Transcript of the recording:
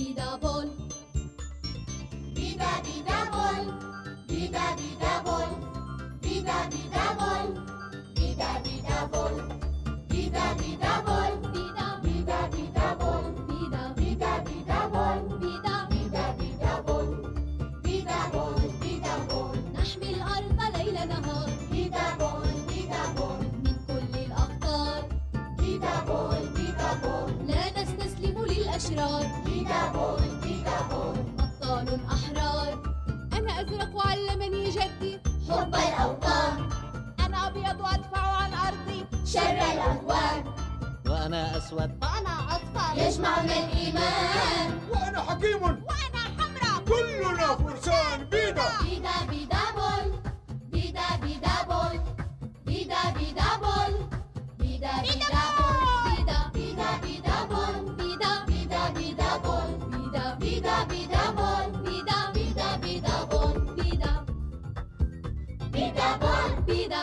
vida bol. Vida, vida bol. Vida, vida bol. Vida, vida bol. Vida, vida bol. Vida, vida bol. Vida, Vida, vida bol. vida, Vida, vida bol. vida. vida vida بول vida بول vida بول نحمي الأرض ليل نهار vida بول vida بول من كل الأخطار. vida بول vida بول لا نستسلم للأشرار. vida بول vida بول أبطال أحرار. أنا أزرق وعلمني جدي حب الأوطان أنا أبيض وأدفع عن أرضي شر العدوان وأنا أسود وأنا أصفر يجمعنا الإيمان وأنا حكيم وأنا حمراء. كلنا فرسان بيدا. vida vida بول vida vida بول vida vida بول vida vida بول vida, vida vida بول vida, vida vida بول vida, vida vida بول vida, vida vida بول vida, vida بول vida.